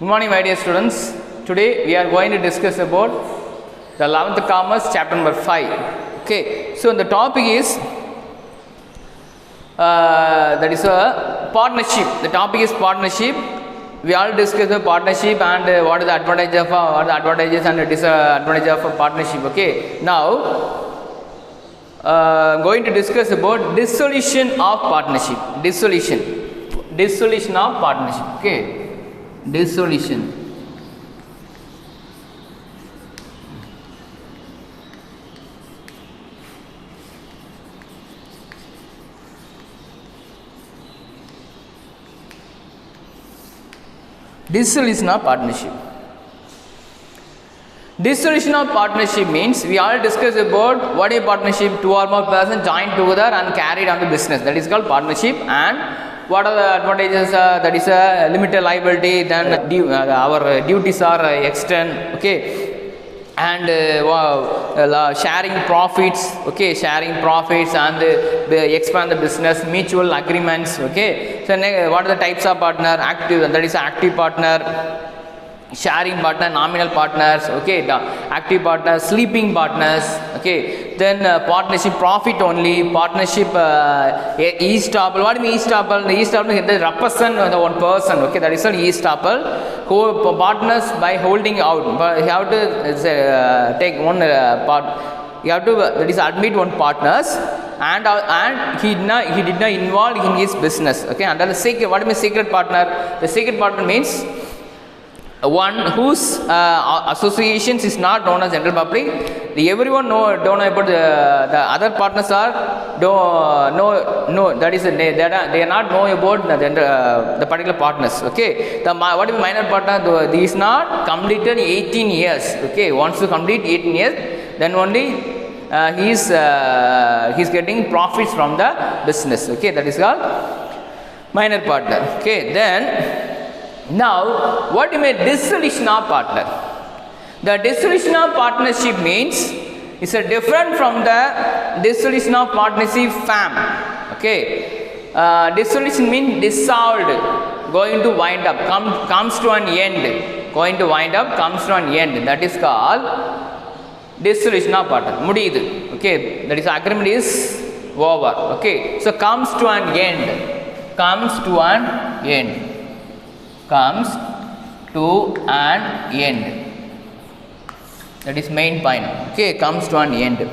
Good morning, my dear students. Today we are going to discuss about the 11th Commerce, chapter number 5. Okay, so the topic is that is a partnership. The topic is partnership. We all discuss the partnership and what is the advantages and disadvantages of a partnership. Okay, now going to discuss about dissolution of partnership. Dissolution of partnership. Okay. Dissolution. Dissolution of partnership. Dissolution of partnership means we all discuss about what a partnership, two or more persons joined together and carried on the business. That is called partnership. And what are the advantages? That is a limited liability, then our duties are extend, okay, and sharing profits, okay, sharing profits and expand the business, mutual agreements, okay. So what are the types of partner? Active, that is active partner, sharing partner, nominal partners, okay, the active partners, sleeping partners, okay, then partnership profit only, partnership estoppel. What do you mean estoppel? The estoppel represent the one person, okay, that is called estoppel, who partners by holding out, but you have to take one part, you have to that is admit one partners and he did not involve in his business, okay. Under the secret, what do you mean secret partner? The secret partner means one whose associations is not known as general public. Everyone don't know about the other partners are no that is they are not know about the particular partners, okay. The what is minor partner? He is not completed 18 years, okay. Once you complete 18 years, then only he is getting profits from the business, okay. That is called minor partner, okay. Then now, what do you mean dissolution of partner? The dissolution of partnership means it's a different from the dissolution of partnership FAM. Okay, dissolution means dissolved, going to wind up, comes to an end, going to wind up, comes to an end. That is called dissolution of partner. Mudidu. Okay, that is agreement is over. Okay, so comes to an end, comes to an end. Comes to an end. That is main point. Okay, comes to an end.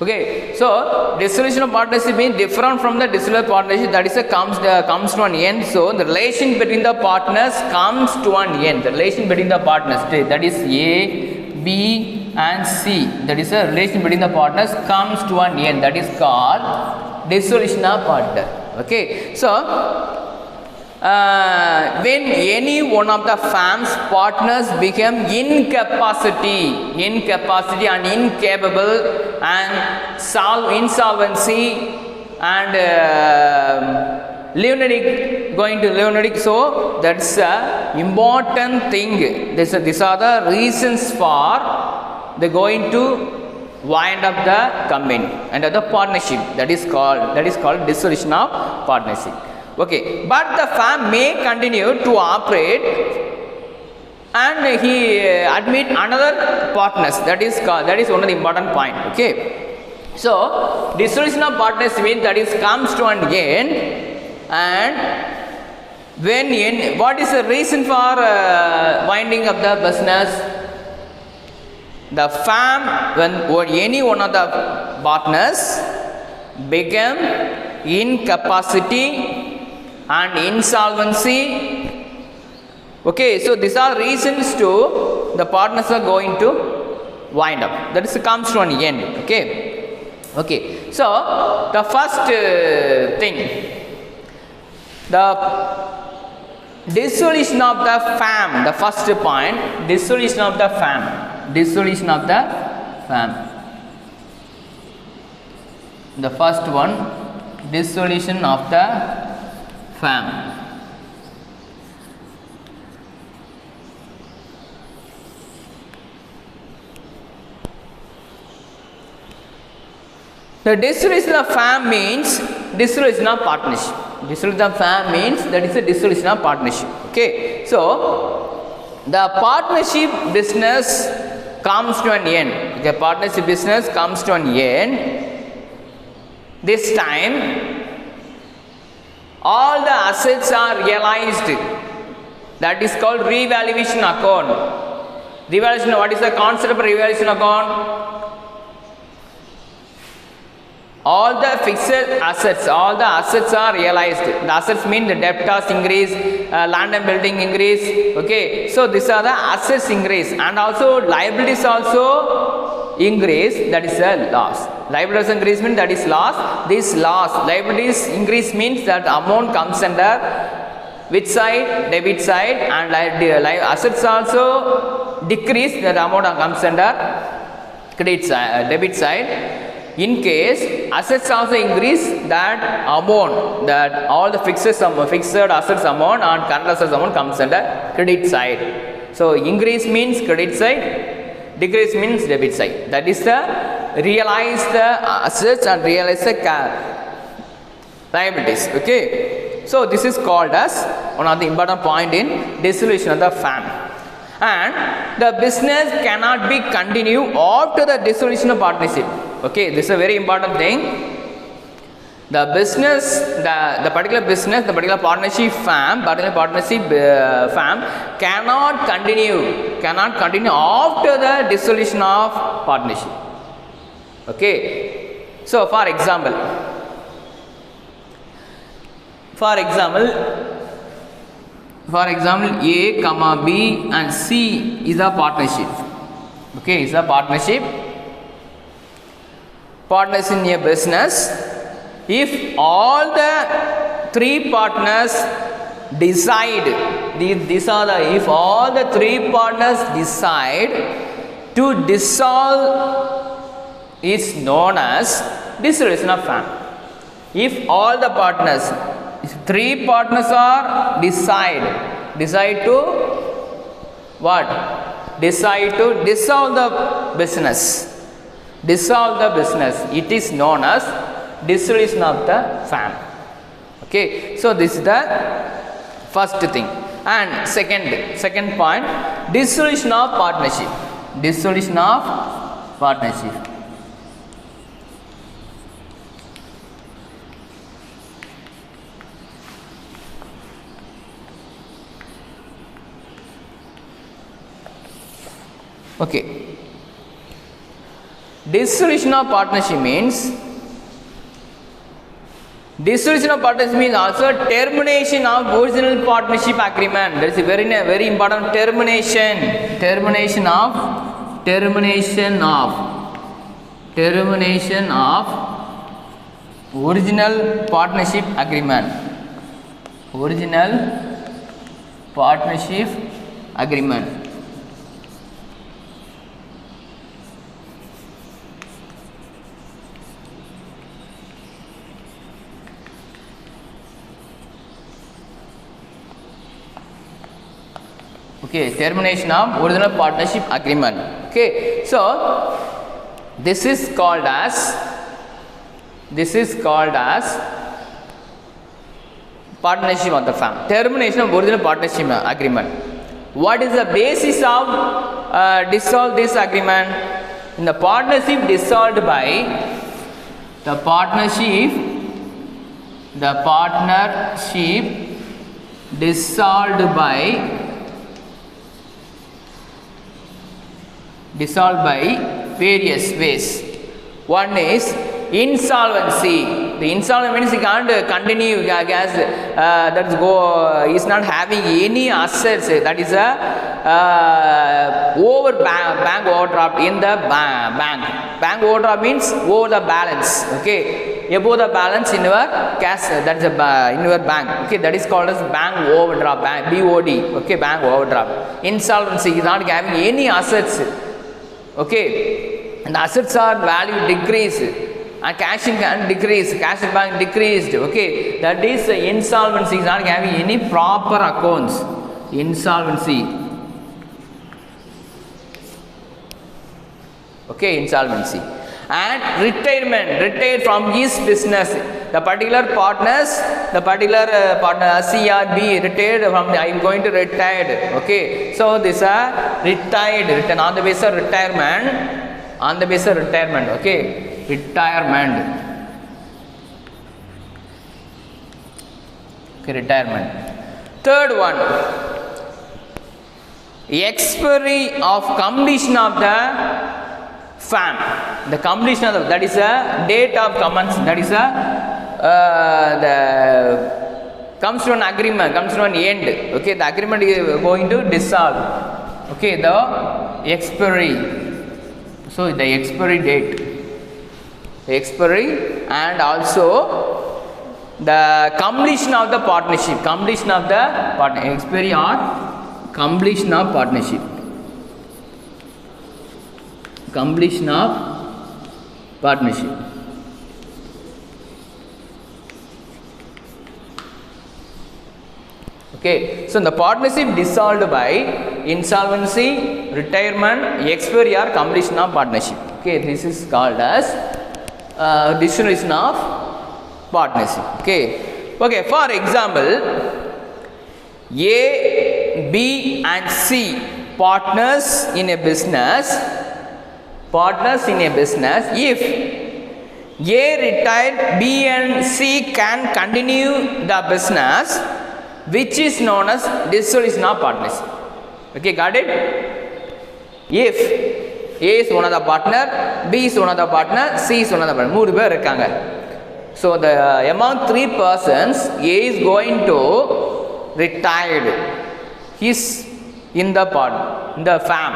Okay, so dissolution of partnership means different from the dissolution partnership. That is a comes to an end. So the relation between the partners comes to an end. The relation between the partners, that is A, B, and C. That is a relation between the partners comes to an end. That is called dissolution of partner. Okay, so when any one of the firm's partners become incapacity and incapable and insolvency and going to lunatic, so that's a important thing. These are the reasons for the going to wind up the company and the partnership. That is called dissolution of partnership. Okay, but the firm may continue to operate and he admit another partners. That is one of the important point. Okay, so dissolution of partners means that is comes to an end, and when what is the reason for winding up the business? The firm, when any one of the partners become incapacity and insolvency, okay, so these are reasons to the partners are going to wind up. That is comes to an end. Okay, so the first thing, the dissolution of the firm. The first point, dissolution of the firm. Dissolution of the firm. The first one, dissolution of the firm. The dissolution of firm means dissolution of partnership. Dissolution of firm means that is a dissolution of partnership. Okay, so the partnership business comes to an end. The partnership business comes to an end. This time, all the assets are realized. That is called revaluation account. Revaluation. What is the concept of revaluation account? All the fixed assets, all the assets are realized. The assets mean the debtors increase, land and building increase. Okay, so these are the assets increase, and also liabilities also increase. That is a loss. Liabilities increase means that is loss. This loss, liabilities increase means that amount comes under which side? Debit side, and assets also decrease. That amount comes under credit side, debit side. In case assets also increase, that amount, that all the fixed assets amount and current assets amount comes under credit side. So increase means credit side, decrease means debit side. That is the realize the assets and realize the liabilities. Okay, so this is called as one of the important point in dissolution of the firm. And the business cannot be continued after the dissolution of partnership. Okay, this is a very important thing. The business, the particular business, the particular partnership firm cannot continue after the dissolution of partnership. Okay, so for example, A, comma B and C is a partnership. Okay, is a partnership. Partners in a business. If all the three partners decide, if all the three partners decide to dissolve, is known as dissolution of firm. If all the partners, if three partners are decide to what? Decide to dissolve the business. It is known as dissolution of the firm. Okay, so this is the first thing. And second point, dissolution of partnership. Okay. Dissolution of partnership means also termination of original partnership agreement. There is a very important termination of original partnership agreement. Okay, termination of original partnership agreement. Okay, so this is called as partnership of the firm. Termination of original partnership agreement. What is the basis of dissolve this agreement? In the partnership dissolved by dissolved by various ways. One is insolvency. The insolvency means he can't continue as is not having any assets. That is a over bank overdraft in the bank. Bank overdraft means over the balance. Okay, above the balance in your cash. That is in your bank. Okay, that is called as bank overdraft. BOD. Okay, bank overdraft. Insolvency is not having any assets. Okay, and assets are value decreased and cash in hand decreased, cash in bank decreased. Okay, that is insolvency, is not having any proper accounts. Insolvency. Okay, insolvency. and retirement, retired from his business. The particular partners, the particular partner C or B retired from, I am going to retire. Okay, so this are retired, written on the basis of retirement, on the basis of retirement. Okay, retirement. Okay, retirement. Third one, expiry of completion of the firm. The completion of the, that is a date of commence, that is a the comes to an agreement, comes to an end. Okay, the agreement is going to dissolve. Okay, the expiry. So the expiry date, the expiry, and also the completion of the partnership, completion of the expiry or completion of partnership, completion of partnership. Okay, so the partnership dissolved by insolvency, retirement, expiry or completion of partnership. Okay, this is called as dissolution of partnership. Okay, okay, for example, A, B and C partners in a business, partners in a business. If A retired, B and C can continue the business, which is known as dissolution of partnership. Okay, got it? If A is one of the partner, B is one of the partner, C is one of the partner, மூணு பேர் இருக்காங்க. So the among three persons, A is going to retired, he's in the part, in the firm.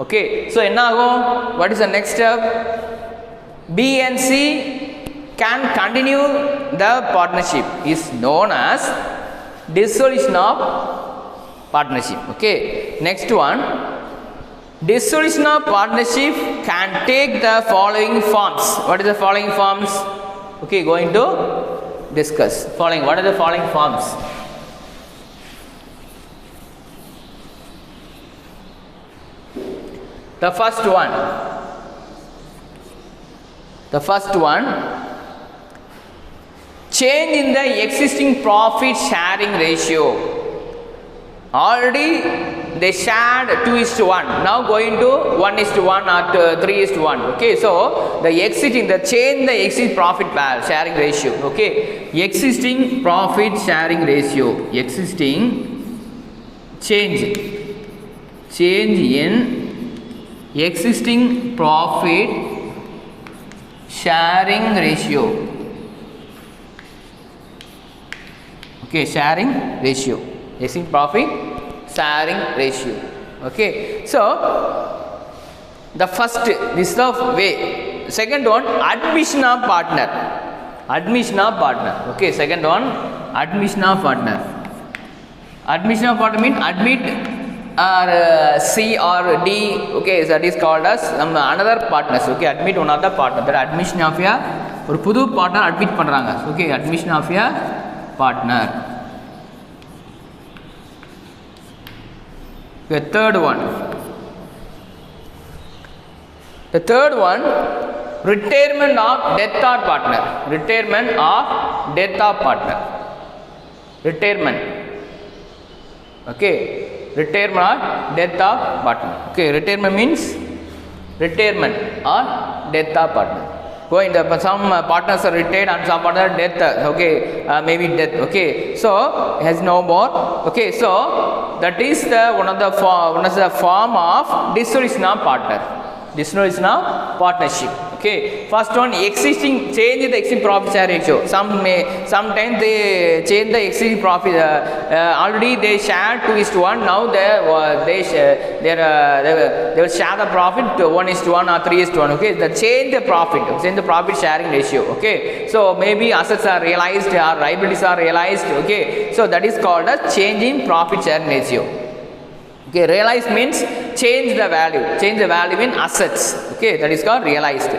Okay, so என்ன ஆகும்? What is the next step? B and C can continue the partnership, is known as dissolution of partnership. Okay, next one, dissolution of partnership can take the following forms. What is the following forms? Okay, going to discuss following. What are the following forms? The first one, change in the existing profit sharing ratio. Already they shared 2:1, now going to 1:1 or 3:1. Okay, so the existing, the change the existing profit sharing ratio. Okay, existing profit sharing ratio, existing change in existing profit sharing ratio. Okay, sharing ratio, existing profit sharing ratio. Okay, so the first, this is the way. Second one, admission of partner, admission of partner. Okay, second one, admission of partner. Admission of partner means admit or C or D. Okay, so that is called as another partners. Okay, admit one of the partner. That admission of a ஒரு புது partner admit பண்றாங்க. Okay, admission of a partner. The third one, retirement of death of partner, retirement of death of partner, retirement. Okay, retirement or death of partner. Okay, retirement means retirement or death of partner. Going the some partners are retired and some partners death. Okay, maybe death. Okay, so has no more. Okay, so that is the one of the form of dissolution of partner, dissolution of partnership. Okay, first one, existing, change the existing profit share ratio. Sometimes they change the existing profit. Already they share 2:1. Now they will share the profit to 1:1 or 3:1. Okay, the change the profit, change the profit sharing ratio. Okay, so maybe assets are realized or liabilities are realized. Okay, so that is called a change in profit sharing ratio. Okay, realized means change the value in assets. Okay, that is called realized.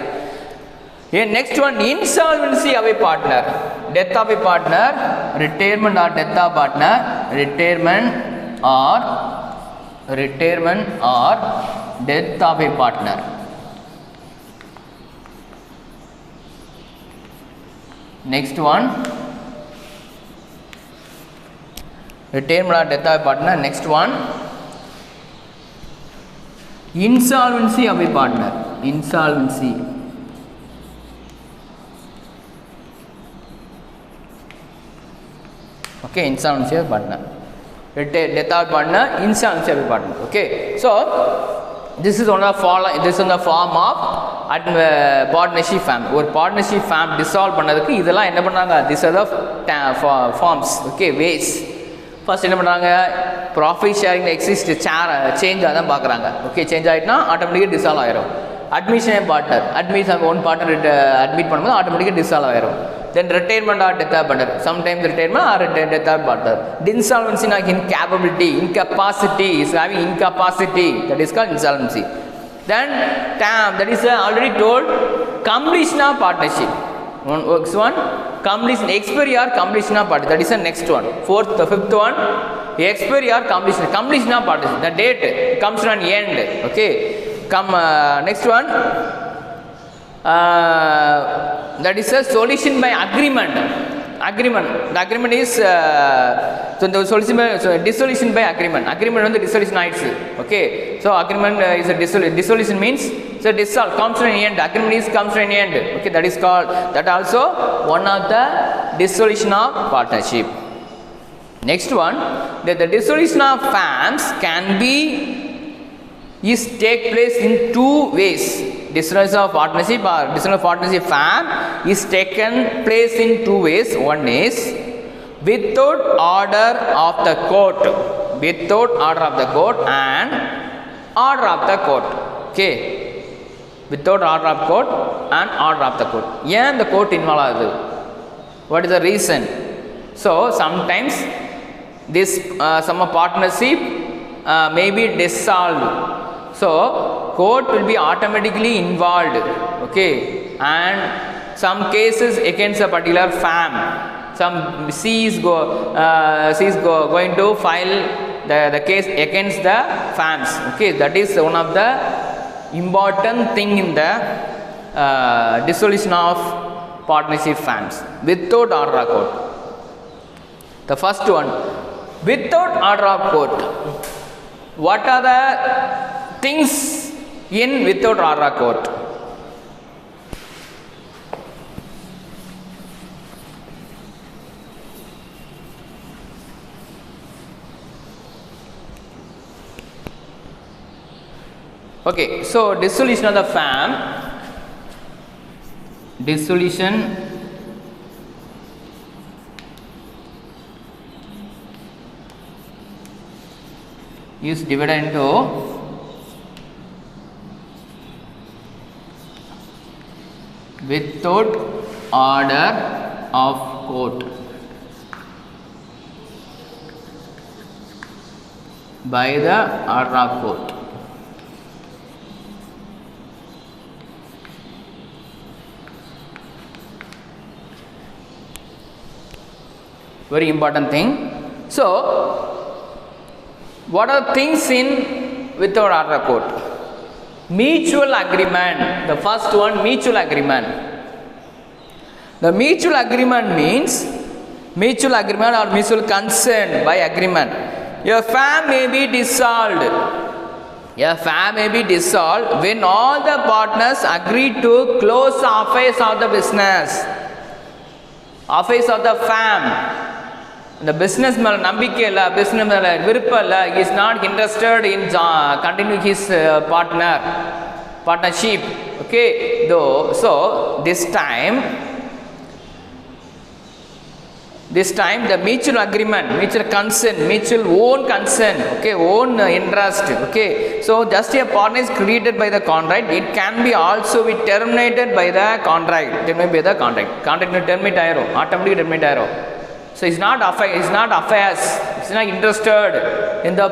Here next one, insolvency of a partner, death of a partner, retirement or death of partner, retirement or death of a partner. Next one, retirement or death of a partner. Next one, insolvency of a partner. Insolvency. Okay, insolvency of a partner. Death of a partner, insolvency of a partner. Okay, so this is one of the form of partnership firm. ஒரு partnership firm dissolve பண்ணதுக்கு இதெல்லாம் என்ன பண்ணாங்க? These are the forms. Okay, ways. First என்ன பண்றாங்க? Profit sharing exist change அதான் பார்க்கறாங்க. Okay, change ஆயிட்டா ஆட்டோமேட்டிக்கா dissolve ஆயிரும். Admission a partner, one partner admit பண்ணும்போது ஆட்டோமேட்டிக்கா dissolve ஆயிரும். Then retirement or death of partner. Sometimes retirement or death of partner. Insolvency like incapacity is having incapacity. That is called insolvency. Then that is already told completion of partnership. One completion, expiry or completion of partnership. That is the next one. The fifth one, expiry or completion of partnership. The date comes to an end. Okay. Next one. That is a solution by agreement. The agreement is so the solution by dissolution by agreement. Agreement on the dissolution nights. Okay, so agreement is a dissolution means so dissolve comes to an end. Agreement is comes to an end. Okay, that is called that also one of the dissolution of partnership. Next one, the dissolution of firms can be take place in two ways. Dissolution of partnership or dissolution of partnership firm is taken place in two ways. One is without order of the court, without order of the court, and order of the court. Okay, without order of court and order of the court. Yeah, the court involved. What is the reason? So sometimes this some partnership may be dissolved. So court will be automatically involved. Okay, and some cases against a particular firm, some C is going to file the case against the firms. Okay, that is one of the important thing in the dissolution of partnership firms without order of court. The first one, without order of court. What are the things in without order of court? Okay, so dissolution of the firm, dissolution is divided into without order of court by the order of court. Very important thing. So what are things in without order of court? Mutual agreement. The first one, mutual agreement. The mutual agreement means mutual agreement or mutual consent by agreement. Your firm may be dissolved. Your firm may be dissolved when all the partners agree to close the affairs of the business, affairs of the firm. The business மேல நம்பிக்கை இல்ல, business மேல விருப்பம் இல்ல, he is not interested in continue his partnership. Okay, though, so this time the mutual agreement, mutual consent, mutual own consent, okay, own interest. Okay, so just a partner is created by the contract, it can be also be terminated by the contract. Terminated by the contract will terminate ayro, automatically terminate ayro. So it's not affairs, it's not interested in the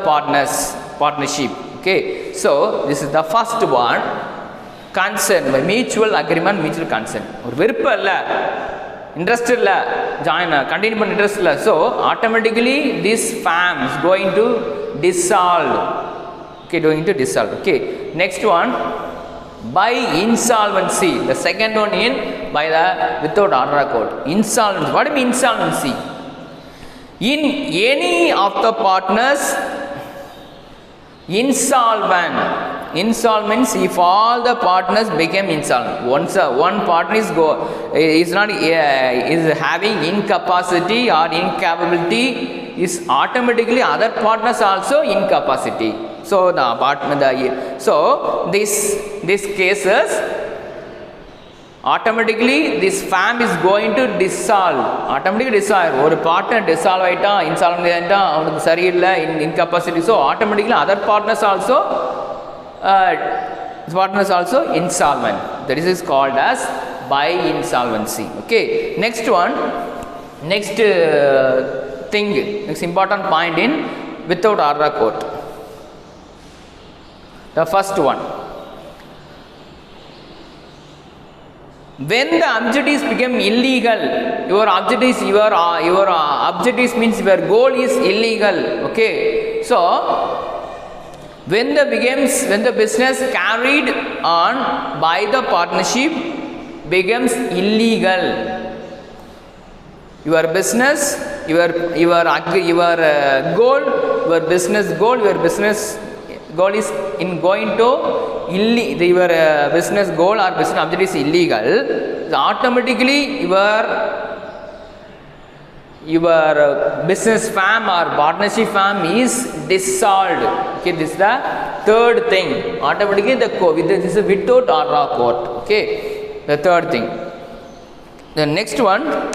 partnership. Okay, so this is the first one, consent by mutual agreement, mutual consent. Or விருப்பம் இல்ல, interest இல்ல, join continue பண்ண interest இல்ல, so automatically this firm is going to dissolve. Okay, going to dissolve. Okay, next one, by insolvency. The second one in by the without order of court. Insolvency. What do you mean insolvency? In any of the partners insolvent. Insolvency if all the partners became insolvent. Once one partner is having incapacity or incapability, is automatically other partners also incapacity. So the apartment, this cases automatically this firm is going to dissolve. Automatically dissolve. One partner dissolve aita, insolvent aita, avanukku sariyilla, incapacity. So automatically other partners also insolvent. That is called as by insolvency. Okay. Next one. Next thing. Next important point in without order of court. The first one. When the objectives become illegal, your objectives means your goal is illegal. Okay. So when the business carried on by the partnership becomes illegal, your business, your business goal is in going to your business goal or business object is illegal, so automatically your business firm or partnership firm is dissolved. Okay, this is the third thing. Automatically this is without order of court. Okay, the third thing. The next one,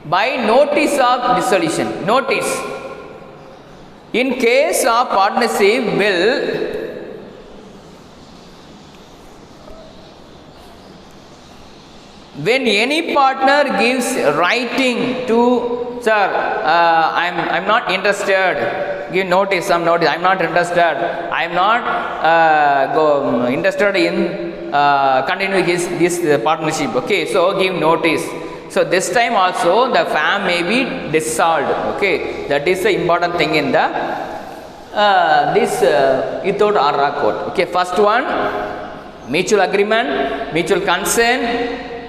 by notice of dissolution. Notice. In case of partnership will, when any partner gives writing to, sir, I'm not interested, give notice, some notice, I'm not interested, I'm not interested in continuing this partnership. Okay, so give notice. So this time also the firm may be dissolved. Okay, that is the important thing in the without order of court. Okay, first one, mutual agreement, mutual consent.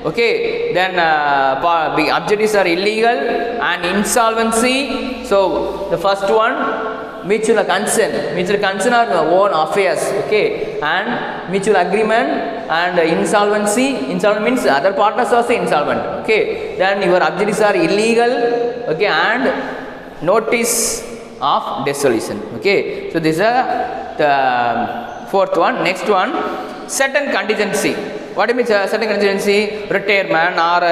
Okay, then the objectives are illegal and insolvency. So the first one, mutual consent. Mutual consent are own affairs. Okay, and mutual agreement and insolvency. Insolvent means other partners also insolvent. Okay, then your objectives are illegal. Okay, and notice of dissolution. Okay, so this is the fourth one. Next one, certain contingency. What do you mean certain contingency? Retirement or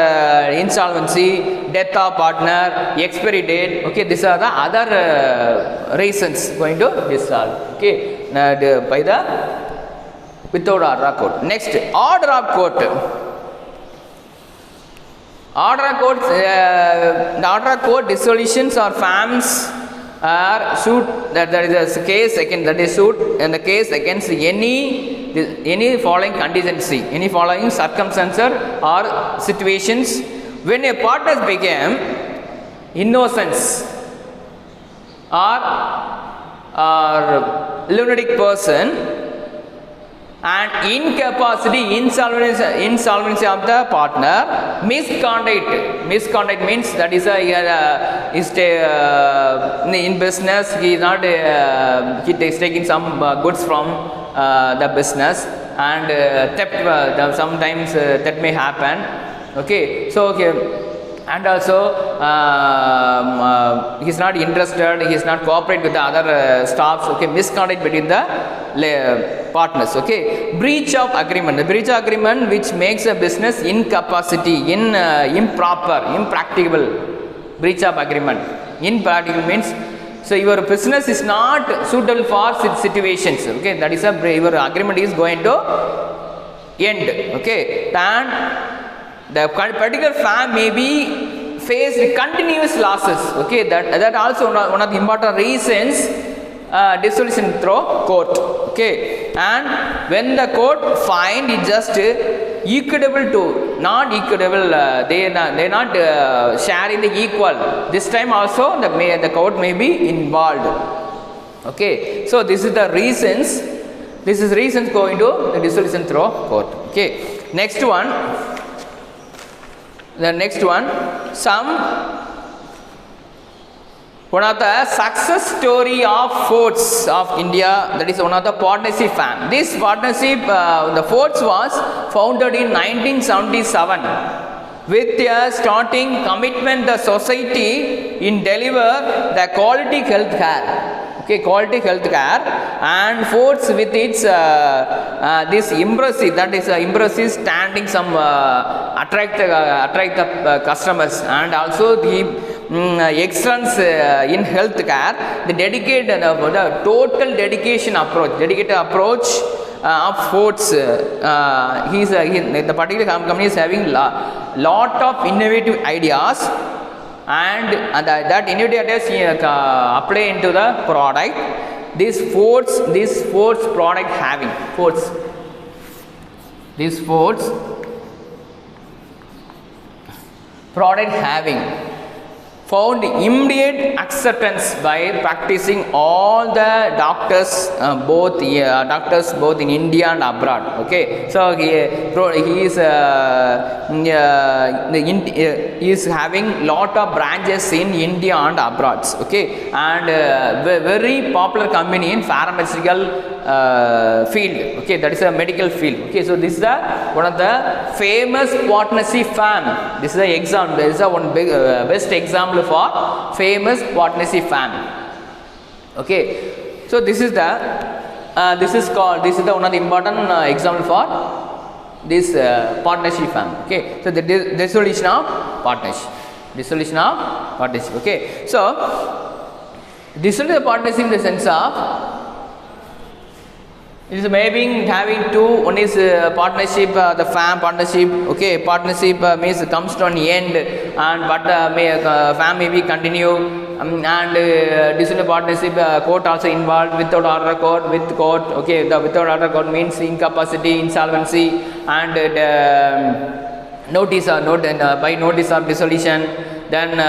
insolvency, death of partner, expiry date. Okay, these are the other reasons going to dissolve. Okay, by the without order of court. Next, order of court. Order of court. The order of court dissolutions or firms are suit. That is a case against, that is suit in the case against any following contingency, any following circumstances or situations. When a partner became innocence or lunatic person and incapacity, insolvency of the partner, misconduct means that is in business he is not he is taking some goods from the business and theft, sometimes that may happen. Okay, so okay, and also he is not interested, he is not cooperate with the other staffs. Okay, misconduct between the partners. Okay, breach of agreement. The breach of agreement which makes a business incapacity, improper, impracticable. Breach of agreement. Impractical means, so your business is not suitable for situations. Okay, that is your agreement is going to end. Okay, and the particular firm may be faced continuous losses. Okay, that also one of the important reasons dissolution through court. Okay, and when the court find it just equitable to, not equitable, they not sharing the equal, this time also the court may be involved. Okay, so this is the reasons, this is reasons going to the dissolution through court. Okay, Next one, one of the success story of Fords of India, that is one of the partnership firm. This partnership, the Fords was founded in 1977 with a starting commitment the society in deliver the quality health care. Okay, quality health care, and Fords with its this impressive, that is impressive standing, some attract the customers, and also the excellence in health care. The dedicated the total dedicated approach of Fords. The particular company is having lot of innovative ideas, and that innovative ideas apply into the product. This Fords product having found immediate acceptance by practicing all the doctors, both in India and abroad. Okay, so he is having lot of branches in India and abroad. Okay, and very popular company in pharmaceutical field. Okay, that is a medical field. Okay, so this is one of the famous partnership firm. This is the example. This is one big best example for famous partnership firm. Okay, so this is the one of the important example for this partnership firm. Okay, so the dissolution of partnership. Okay, so dissolution of partnership in the sense of it is maybe having two. One is partnership, the firm partnership. Okay, partnership means comes to an end, and but firm may be continue, and dissolution partnership court also involved, without order court, with court. Okay, the without order court means incapacity, insolvency, and notice by notice of dissolution. Then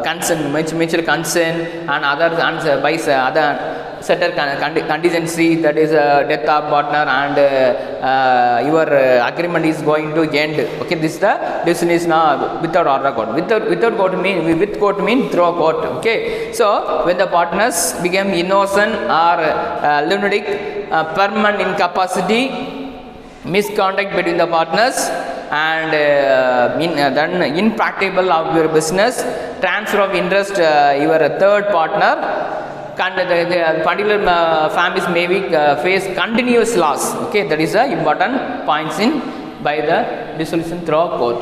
consent, mutual consent, and other by other certain contingency, that is death of partner, and your agreement is going to end. Okay, this is the dissolution without order court. Without court mean, with court mean through court. Okay, so when the partners become innocent or lunatic, permanent incapacity, misconduct between the partners, and then impracticable of your business, transfer of interest your third partner, the particular families may be face continuous loss. Okay, that is the important points in by the dissolution through court.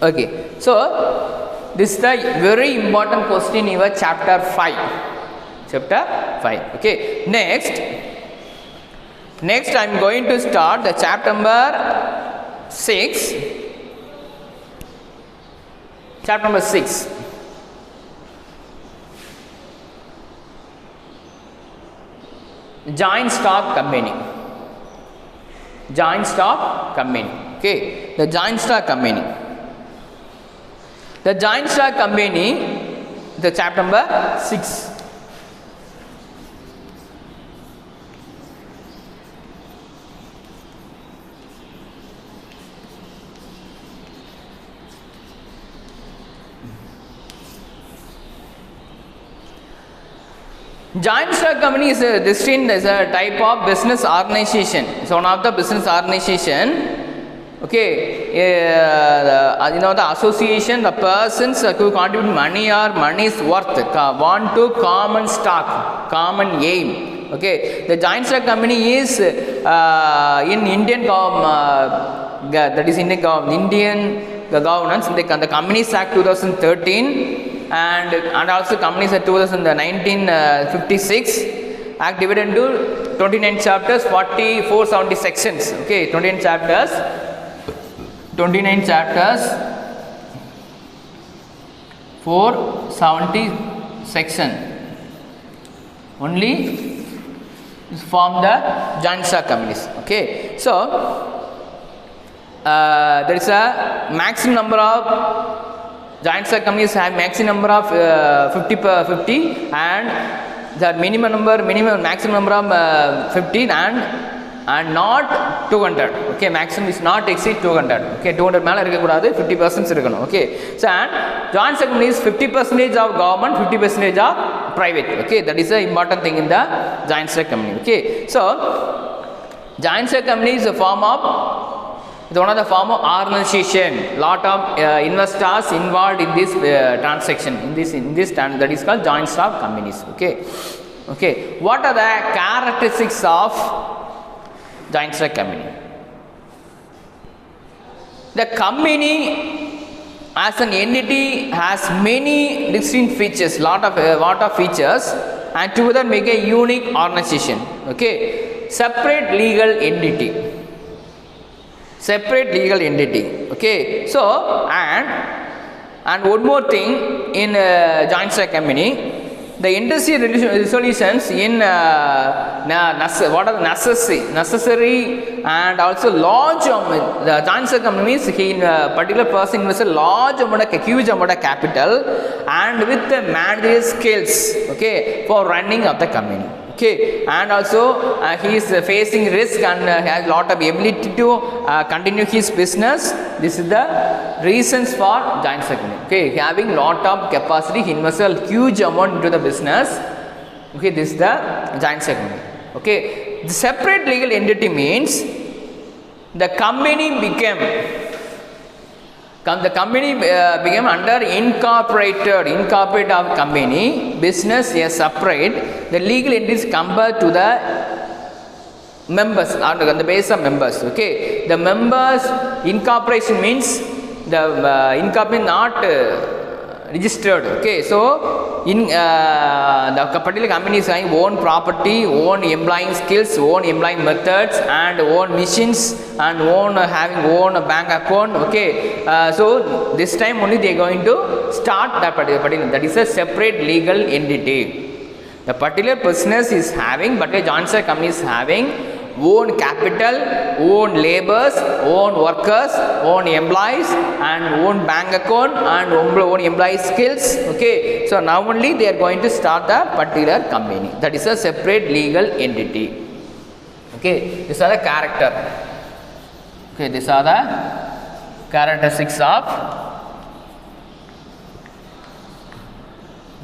Okay, so this is the very important question in your chapter 5. Okay, next I am going to start the chapter number 6. Chapter number 6. Joint stock company. Okay, the joint stock company. The joint stock company, the chapter number 6. Joint stock company is destined as a type of business organization. So one of the business organization. Okay, the association, the persons who contribute money or money's worth want to common stock, common aim. Okay, the joint stock company is in Indian that is Indian governance. The Companies Act 2013. And also Companies Act 1956 Act divided into 29 chapters, 470 sections. Okay, 29 chapters, 470 section. Only form the joint stock companies. Okay, so there is a maximum number of joint stock companies have maximum number of 50, and the maximum number of 15, and and not 200. Okay, maximum is not exceed 200. Okay, 200 மேல இருக்க கூடாது, 50% இருக்கணும். Okay, so and joint stock company is 50% of government, 50% of private. Okay, that is the important thing in the joint stock company. Okay, so joint stock company is a form of, it's one of the form of organization. Lot of investors involved in this transaction, in this that is called joint stock companies. Okay, okay, what are the characteristics of joint stock company? The company as an entity has many distinct features, lot of features, and together make a unique organization. Okay, separate legal entity. Separate legal entity. Okay, so and one more thing in joint stock company, the industry resolutions in what are necessary and also large the joint stock company means in particular person invests a large amount of huge amount of capital and with the managerial skills, okay, for running of the company. Okay, and also he is facing risk and has lot of ability to continue his business. This is the reasons for joint stock company. Okay, having lot of capacity, he invests a huge amount into the business. Okay, this is the joint stock company. Okay, the separate legal entity means the company became under incorporated of company business is separate. The legal entities compared to the members on the basis of members. Okay, the members incorporation means the incorporation not registered. Okay, so in the particular company is having own property, own employing skills, own employing methods, and own machines, and having own bank account. Okay, so this time only they are going to start that particular, that is a separate legal entity. The particular business is having, but a joint stock company is having own capital, own laborers, own workers, own employees, and own bank account, and own employee skills. Okay, so now only they are going to start the particular company. That is a separate legal entity. Okay, these are the character. Okay, these are the characteristics of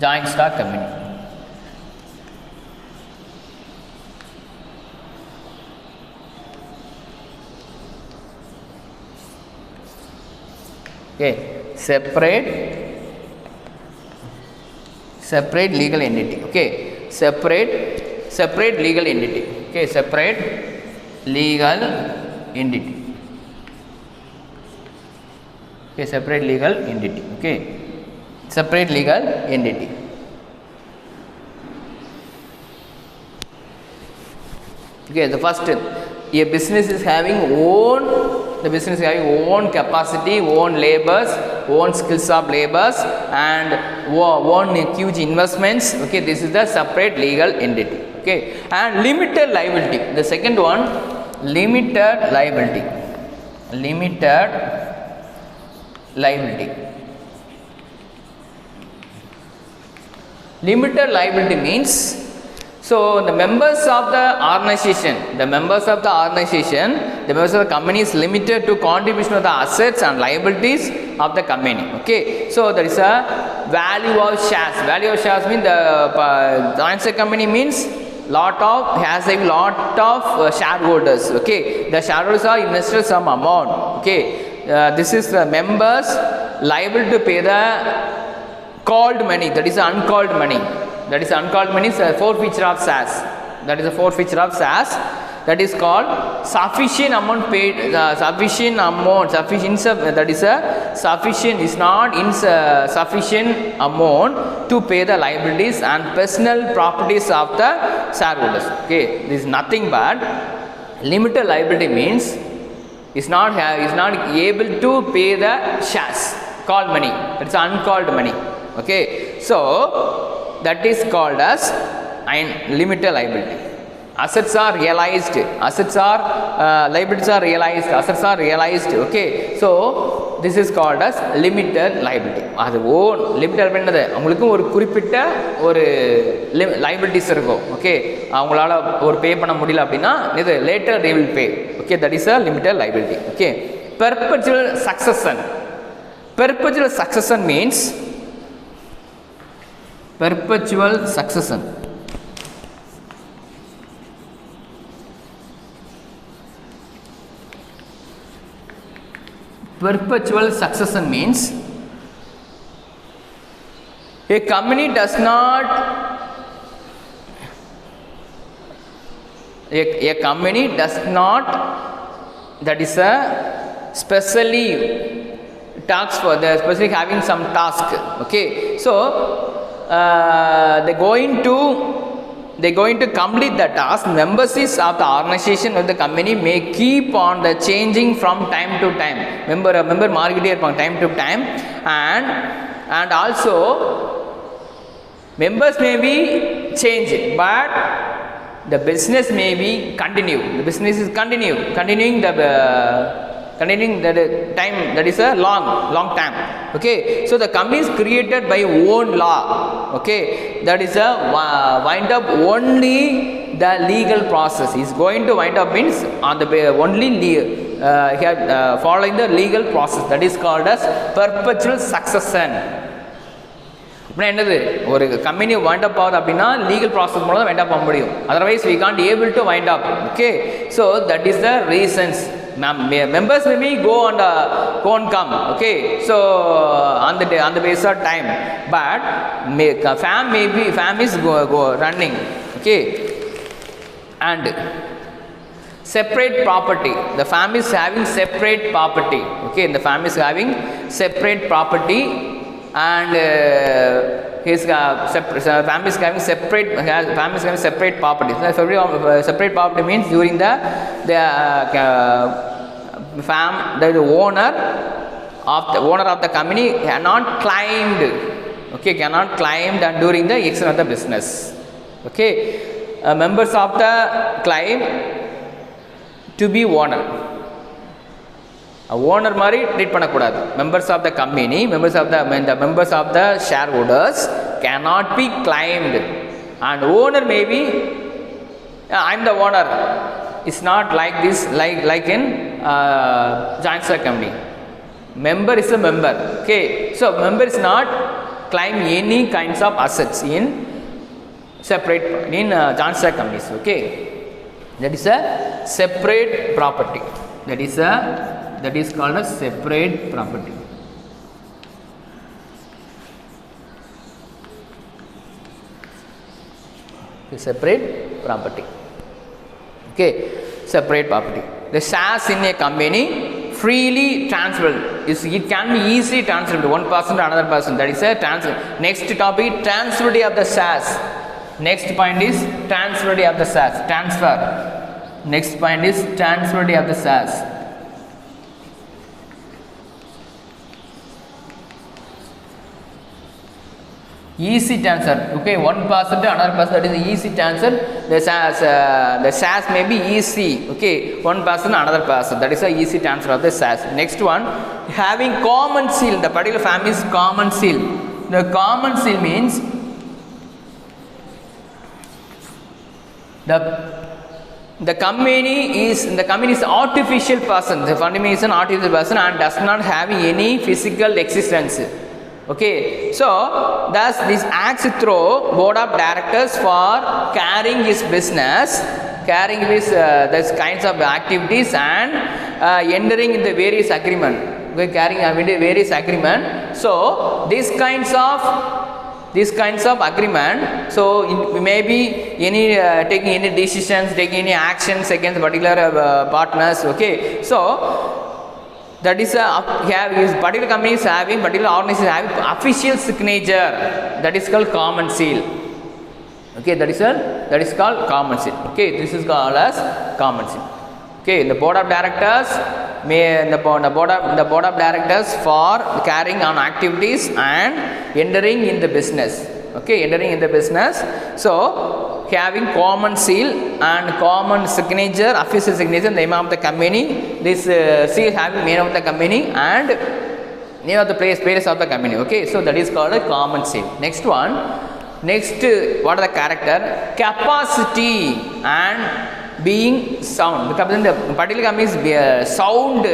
joint stock company. Okay, separate legal entity. Okay, separate legal entity. Okay, separate legal entity. Okay, separate legal entity. Okay, separate legal entity. Okay, the first, a business is having own capacity, own labors, own skills of labors, and own huge investments. Okay, this is the separate legal entity. Okay, and limited liability. The second one, limited liability. Limited liability. Limited liability means, so the members of the organization, the members of the company is limited to contribution of the assets and liabilities of the company. Okay, so there is a value of shares. Value of shares means the joint stock company means has a lot of shareholders. Okay, the shareholders are invested some amount. Okay, this is the members liable to pay the called money, that is uncalled money. That is uncalled money is a forfeiture of shares. That is a forfeiture of shares. That is called sufficient amount paid. Sufficient amount, that is a sufficient, is not insufficient amount to pay the liabilities and personal properties of the shareholders. Okay, this is nothing but limited liability means is not able to pay the shares, called money. That is uncalled money. Okay, so that is called as limited liability. assets are realized, assets are liabilities are realized, assets are realized. Okay, so this is called as limited liability. அது own limited பண்ணது அவங்களுக்கு ஒரு குறிப்பிட்ட ஒரு liabilities இருக்கும். Okay, அவங்களால ஒரு பே பண்ண முடியல அப்படின்னா இது later they will pay. Okay, that is a limited liability. Okay, perpetual succession. Perpetual succession means perpetual succession. Perpetual succession means a company does not a company does not, that is a specially tasks for the specially having some task. Okay, so they're going to complete the task. Members of the organization of the company may keep on the changing from time to time. Member market from time to time, and also members may be changed, but the business may be continue. The business is continuing the time, that is a long time. Okay, so the company is created by own law. Okay, that is a wind up only the legal process is going to wind up means on the only following the legal process, that is called as perpetual succession. அப்படின்னா என்னது, ஒரு company wind up ஆகுது அப்படின்னா legal process மூலம் தான் wind up ஆக முடியும், otherwise we can't able to wind up. Okay, so that is the reasons. Members may go and come. Okay, so on the basis of time, but fam is go running. Okay, and separate property, the family is having separate property. Okay, the family is having separate property, and his family is having separate property. Separate property means during the owner of the company cannot claimed. Okay, cannot claimed and during the extension of the business. Okay, members of the claim to be owner. Owner மாதிரி treat பண்ணக்கூடாது. Members of the company, members of the shareholders cannot be claimed, and owner may be I am the owner. It's not like this, like in joint stock company. Member is a member. Okay, so member is not claim any kinds of assets in separate in joint stock companies. Okay, that is a separate property. That is called a separate property. Separate property. Okay, separate property. The shares in a company freely transferable. It can be easily transferable one person to another person. That is a transfer. Next topic, transferability of the shares. Next point is transferability of the shares. Transfer. Next point is transferability of the shares. Easy transfer. Okay, one person to another person, that is easy transfer. The shares may be easy. Okay, one person to another person, that is a easy transfer of the shares. Next one, having common seal. The particular family is common seal. The common seal means the company is artificial person. The company is an artificial person and does not have any physical existence. Okay, so thus this acts through board of directors for carrying his business, carrying this kinds of activities, and entering in the various agreement. Okay, carrying various agreement. So these kinds of agreement, so maybe any taking any decisions, taking any actions against particular partners. Okay, so that is particular companies having, particular organizations having official signature, that is called common seal. Okay, that is called common seal. Okay, this is called as common seal. Okay, the board of directors the board of directors for carrying on activities and entering in the business. Okay, entering in the business. So having common seal and common signature, official signature, name of the company. This seal having name of the company and name of the place of the company. Okay, so that is called a common seal. Next one. Next, what are the character? Capacity and being sound. The particular company is sound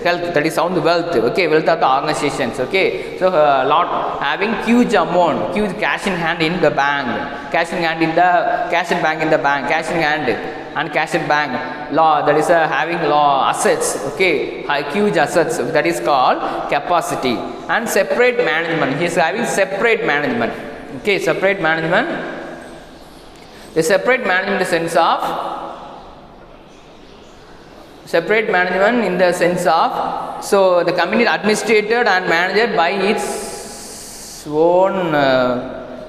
health, that is sound wealth. Okay, wealth of the organizations. Okay, so lot having huge amount, huge cash in hand in the bank, cash in hand in the cash in bank in the bank, cash in hand and cash in bank. Law, that is having law assets. Okay, huge assets, that is called capacity. And separate management. He is having separate management. Okay, separate management. The separate management in the sense of separate management in the sense of, so the company is administrated and managed by its own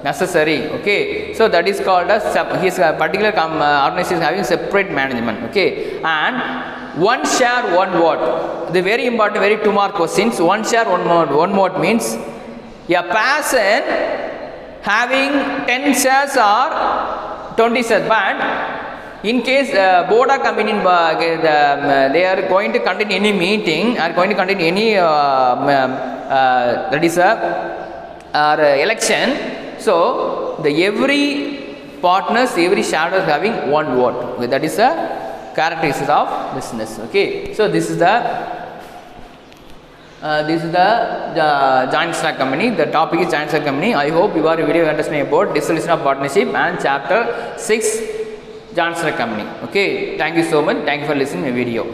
necessary. Okay, so that is called as his particular organization is having separate management. Okay, and one share one vote. The very important, very 2 mark questions. One share one vote. One vote means a person having 10 shares or 20 shares, but in case board are coming in, they are going to conduct any meeting, are going to conduct any that is election. So the every partners, every shareholder is having one vote. Okay, that is a characteristics of business. Okay, so this is the joint stock company. The topic is joint stock company. I hope you are video understanding about dissolution of partnership and chapter 6 joint stock company. Okay, thank you so much. Thank you for listening to my video.